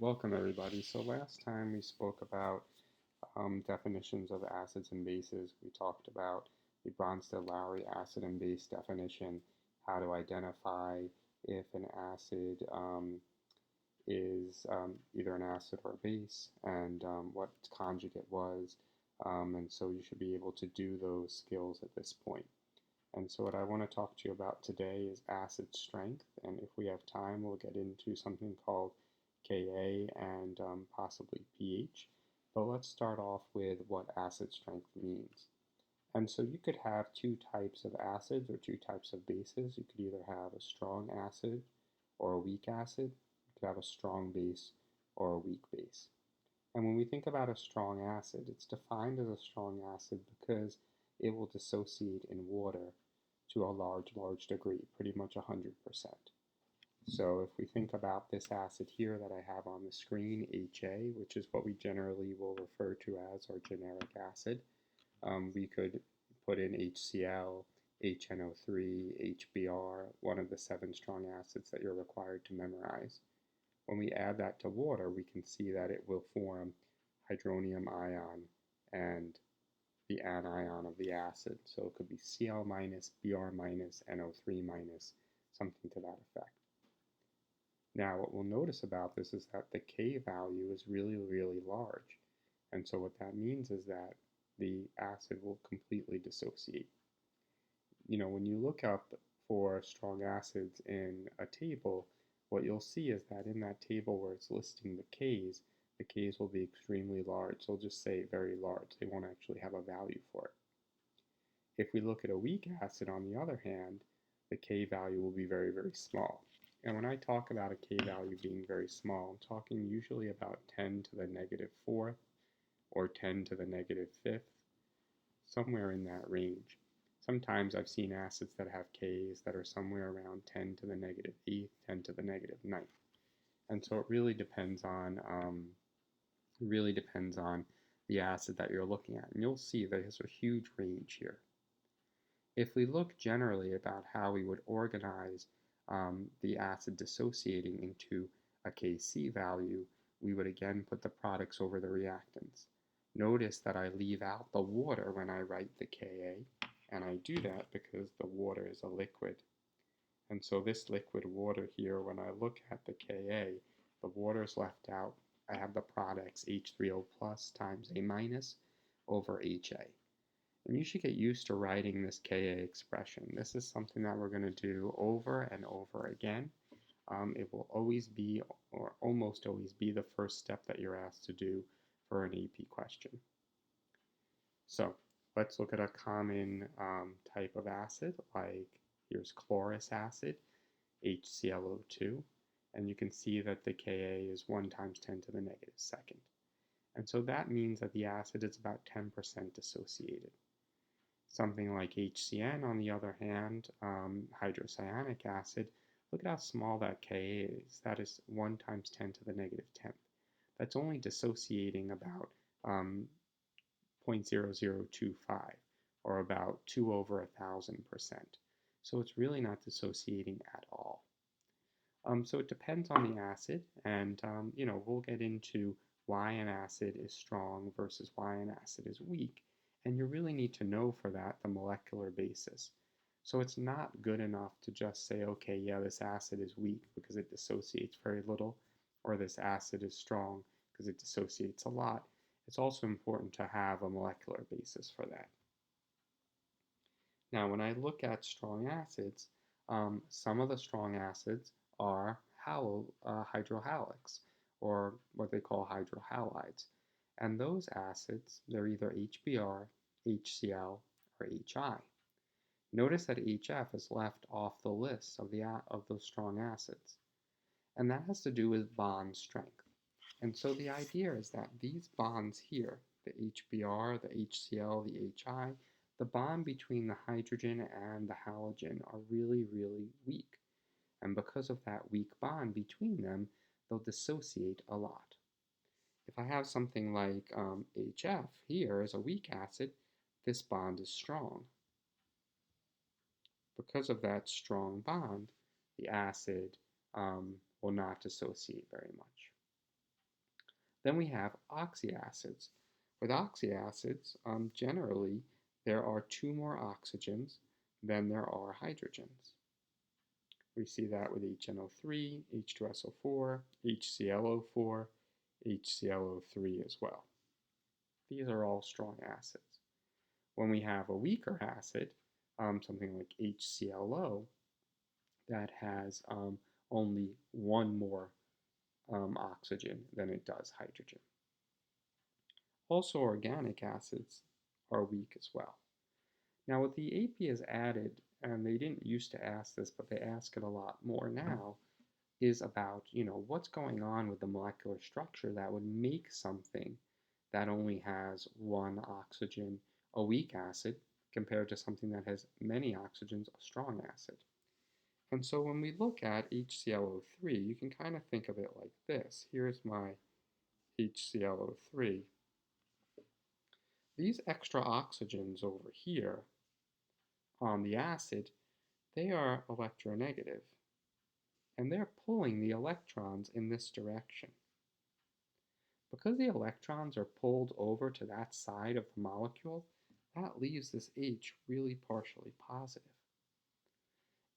welcome everybody. So last time we spoke about definitions of acids and bases. We talked about the Bronsted-Lowry acid and base definition, how to identify if an acid is either an acid or a base, and what its conjugate was. And so you should be able to do those skills at this point. And so what I want to talk to you about today is acid strength, and if we have time, we'll get into something called Ka and possibly pH. But let's start off with what acid strength means. And so you could have two types of acids or two types of bases. You could either have a strong acid or a weak acid. You could have a strong base or a weak base. And when we think about a strong acid, it's defined as a strong acid because it will dissociate in water to a large degree, pretty much 100%. So if we think about this acid here that I have on the screen, HA, which is what we generally will refer to as our generic acid, we could put in HCl, HNO3, HBr, one of the 7 strong acids that you're required to memorize. When we add that to water, we can see that it will form hydronium ion and the anion of the acid. So it could be Cl minus, Br minus, NO3 minus, something to that effect. Now what we'll notice about this is that the K value is really large. And so what that means is that the acid will completely dissociate. You know, when you look up for strong acids in a table, what you'll see is that in that table where it's listing the Ks will be extremely large. They'll just say very large. They won't actually have a value for it. If we look at a weak acid, on the other hand, the K value will be very small. And when I talk about a K value being very small, I'm talking usually about 10 to the negative 4th or 10 to the negative 5th, somewhere in that range. Sometimes I've seen acids that have Ks that are somewhere around 10 to the negative 8th, 10 to the negative 9th. And so it really depends on the acid that you're looking at. And you'll see there's a huge range here. If we look generally about how we would organize the acid dissociating into a Kc value, we would again put the products over the reactants. Notice that I leave out the water when I write the Ka, and I do that because the water is a liquid. And so this liquid water here, when I look at the Ka, the water is left out. I have the products H3O plus times A minus over HA. And you should get used to writing this Ka expression. This is something that we're going to do over and over again. It will always be, or almost always be, the first step that you're asked to do for an AP question. So let's look at a common type of acid, like here's chlorous acid, HClO2, and you can see that the Ka is 1 times 10 to the negative 2nd. And so that means that the acid is about 10% dissociated. Something like HCN, on the other hand, hydrocyanic acid, look at how small that Ka is. That is 1 times 10 to the negative 10th. That's only dissociating about 0.0025, or about 2 over 1,000%. So it's really not dissociating at all. So it depends on the acid, and we'll get into why an acid is strong versus why an acid is weak. And you really need to know for that the molecular basis. So it's not good enough to just say, okay, yeah, this acid is weak because it dissociates very little, or this acid is strong because it dissociates a lot. It's also important to have a molecular basis for that. Now, when I look at strong acids, some of the strong acids are hydrohalics, or what they call hydrohalides. And those acids, they're either HBr, HCl, or HI. Notice that HF is left off the list of those strong acids. And that has to do with bond strength. And so the idea is that these bonds here, the HBr, the HCl, the HI, the bond between the hydrogen and the halogen are really weak. And because of that weak bond between them, they'll dissociate a lot. If I have something like HF here as a weak acid, this bond is strong. Because of that strong bond, the acid will not dissociate very much. Then we have oxyacids. With oxyacids, generally, there are two more oxygens than there are hydrogens. We see that with HNO3, H2SO4, HClO4, HClO3 as well. These are all strong acids. When we have a weaker acid, something like HClO, that has only one more oxygen than it does hydrogen. Also, organic acids are weak as well. Now, what the AP has added, and they didn't used to ask this, but they ask it a lot more now, is about, what's going on with the molecular structure that would make something that only has one oxygen a weak acid compared to something that has many oxygens a strong acid. And so when we look at HClO3, you can kind of think of it like this. Here's my HClO3. These extra oxygens over here on the acid, they are electronegative, and they're pulling the electrons in this direction. Because the electrons are pulled over to that side of the molecule, that leaves this H really partially positive.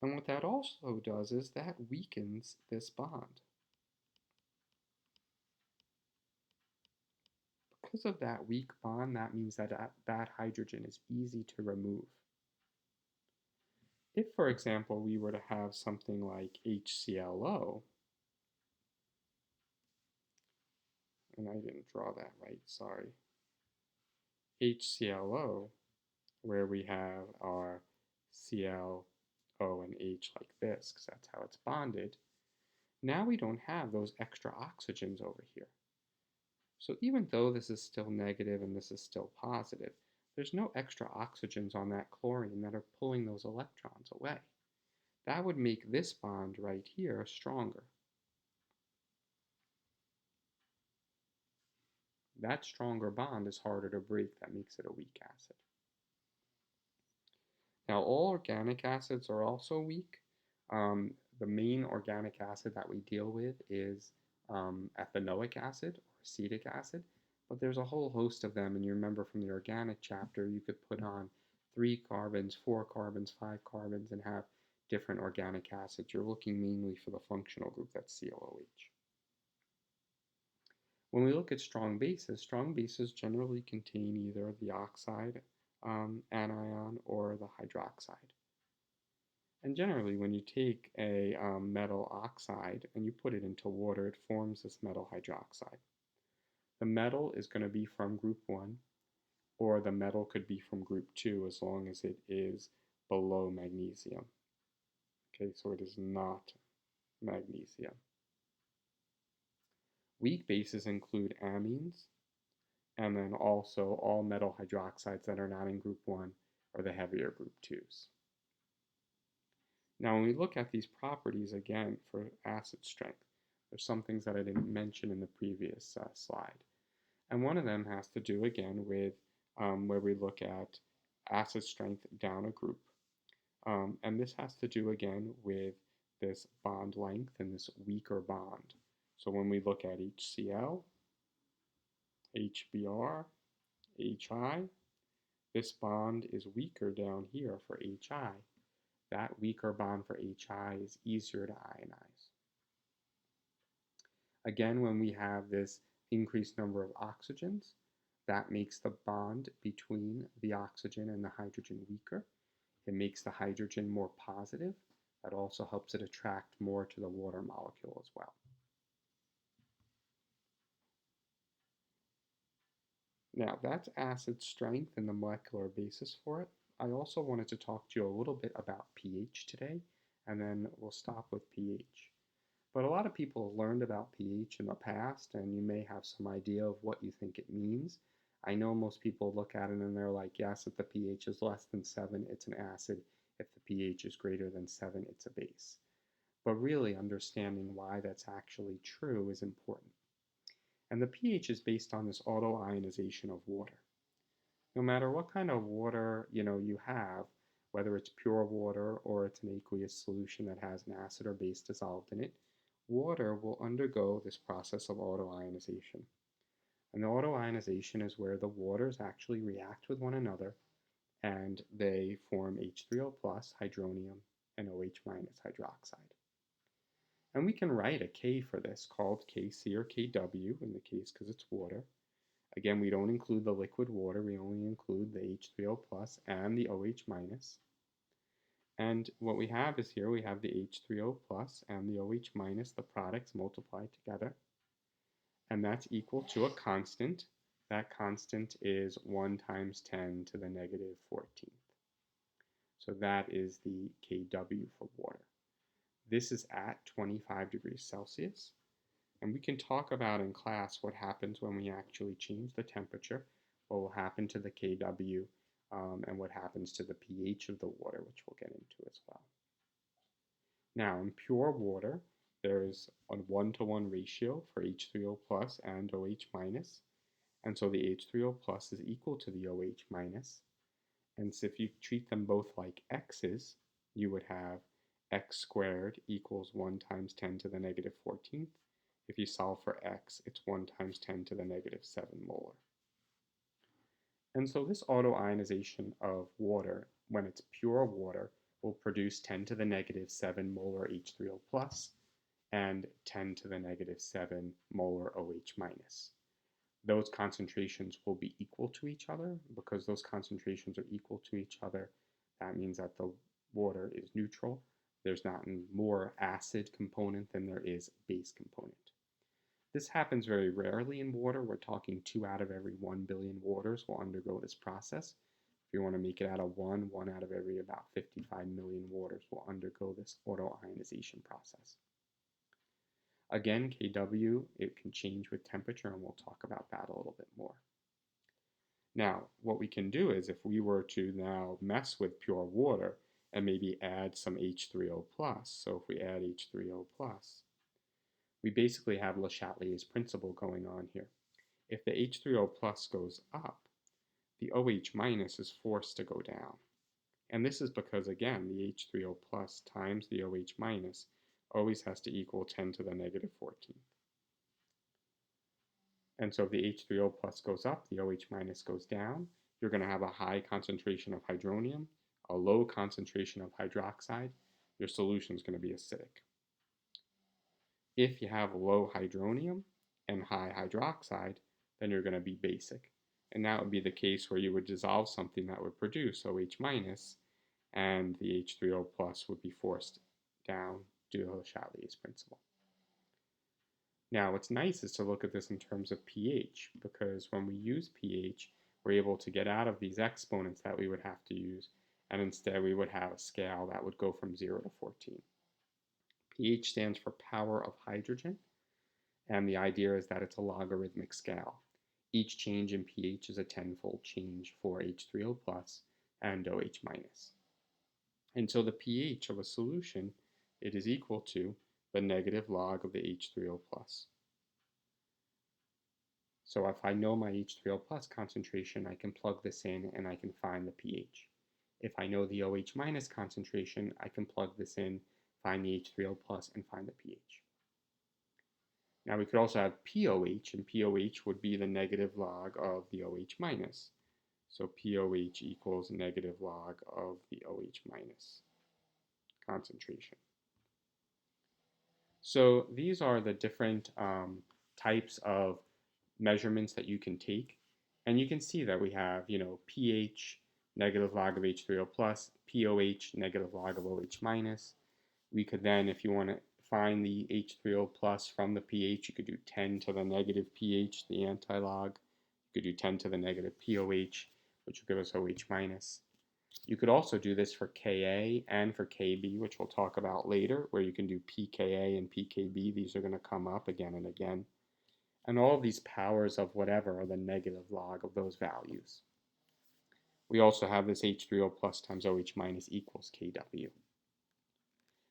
And what that also does is that weakens this bond. Because of that weak bond, that means that that hydrogen is easy to remove. If, for example, we were to have something like HClO, and I didn't draw that right, sorry. HClO, where we have our Cl, O, and H like this, because that's how it's bonded, now we don't have those extra oxygens over here. So even though this is still negative and this is still positive, there's no extra oxygens on that chlorine that are pulling those electrons away. That would make this bond right here stronger. That stronger bond is harder to break. That makes it a weak acid. Now, all organic acids are also weak. The main organic acid that we deal with is ethanoic acid or acetic acid, but there's a whole host of them, and you remember from the organic chapter, you could put on 3 carbons, 4 carbons, 5 carbons, and have different organic acids. You're looking mainly for the functional group, that's COOH. When we look at strong bases generally contain either the oxide anion or the hydroxide. And generally, when you take a metal oxide and you put it into water, it forms this metal hydroxide. The metal is going to be from group 1, or the metal could be from group 2 as long as it is below magnesium. Okay, so it is not magnesium. Weak bases include amines, and then also all metal hydroxides that are not in group 1 or the heavier group 2s. Now when we look at these properties again for acid strength, there's some things that I didn't mention in the previous slide. And one of them has to do again with where we look at acid strength down a group. And this has to do again with this bond length and this weaker bond. So when we look at HCl, HBr, HI, this bond is weaker down here for HI. That weaker bond for HI is easier to ionize. Again, when we have this increased number of oxygens, that makes the bond between the oxygen and the hydrogen weaker. It makes the hydrogen more positive. That also helps it attract more to the water molecule as well. Now that's acid strength and the molecular basis for it. I also wanted to talk to you a little bit about pH today, and then we'll stop with pH. But a lot of people learned about pH in the past, and you may have some idea of what you think it means. I know most people look at it and they're like, yes, if the pH is less than 7, it's an acid. If the pH is greater than 7, it's a base. But really understanding why that's actually true is important. And the pH is based on this auto-ionization of water. No matter what kind of water you have, whether it's pure water or it's an aqueous solution that has an acid or base dissolved in it, water will undergo this process of auto-ionization. And the auto-ionization is where the waters actually react with one another and they form H3O plus hydronium and OH minus hydroxide. And we can write a K for this called Kc or Kw in the case because it's water. Again, we don't include the liquid water, we only include the H3O plus and the OH minus. And what we have is here we have the H3O plus and the OH minus, the products multiplied together. And that's equal to a constant. That constant is 1 times 10 to the negative 14th. So that is the Kw for water. This is at 25 degrees Celsius. And we can talk about in class what happens when we actually change the temperature, what will happen to the Kw, and what happens to the pH of the water, which we'll get into as well. Now, in pure water, there's a 1-to-1 ratio for H3O plus and OH minus. And so the H3O plus is equal to the OH minus. And so if you treat them both like x's, you would have x squared equals 1 times 10 to the negative 14th. If you solve for x, it's 1 times 10 to the negative 7 molar. And so this auto-ionization of water, when it's pure water, will produce 10 to the negative 7 molar H3O plus and 10 to the negative 7 molar OH minus. Those concentrations will be equal to each other. Because those concentrations are equal to each other, that means that the water is neutral. There's not more acid component than there is base component. This happens very rarely in water. We're talking 2 out of every 1 billion waters will undergo this process. If you want to make it out of 1 out of every about 55 million waters will undergo this auto-ionization process. Again, Kw, it can change with temperature, and we'll talk about that a little bit more. Now, what we can do is if we were to now mess with pure water and maybe add some H3O plus, so if we add H3O plus, we basically have Le Chatelier's principle going on here. If the H3O plus goes up, the OH minus is forced to go down. And this is because, again, the H3O plus times the OH minus always has to equal 10 to the negative 14th. And so if the H3O plus goes up, the OH minus goes down. You're going to have a high concentration of hydronium, a low concentration of hydroxide. Your solution is going to be acidic. If you have low hydronium and high hydroxide, then you're going to be basic. And that would be the case where you would dissolve something that would produce OH minus, and the H3O plus would be forced down due to Le Chatelier's principle. Now, what's nice is to look at this in terms of pH, because when we use pH, we're able to get out of these exponents that we would have to use, and instead we would have a scale that would go from 0 to 14. pH stands for power of hydrogen, and the idea is that it's a logarithmic scale. Each change in pH is a tenfold change for H3O plus and OH minus. And so the pH of a solution, it is equal to the negative log of the H3O plus. So if I know my H3O plus concentration, I can plug this in and I can find the pH. If I know the OH minus concentration, I can plug this in, find the H3O plus, and find the pH. Now we could also have POH, and POH would be the negative log of the OH minus. So POH equals negative log of the OH minus concentration. So these are the different types of measurements that you can take. And you can see that we have, pH, negative log of H3O plus, POH, negative log of OH minus. We could then, if you want to find the H3O plus from the pH, you could do 10 to the negative pH, the antilog. You could do 10 to the negative POH, which will give us OH minus. You could also do this for Ka and for Kb, which we'll talk about later, where you can do pKa and pKb. These are going to come up again and again. And all of these powers of whatever are the negative log of those values. We also have this H3O plus times OH minus equals Kw.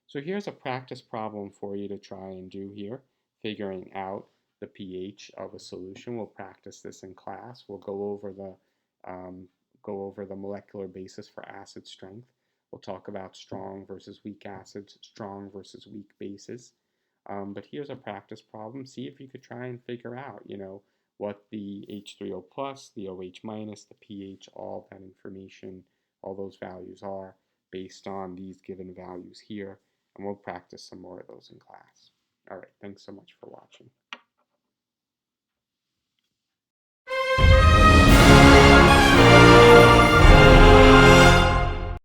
So here's a practice problem for you to try and do here, figuring out the pH of a solution. We'll practice this in class. We'll go over the molecular basis for acid strength. We'll talk about strong versus weak acids, strong versus weak bases. But here's a practice problem. See if you could try and figure out, what the H3O plus, the OH minus, the pH, all that information, all those values are based on these given values here, and we'll practice some more of those in class. All right, thanks so much for watching.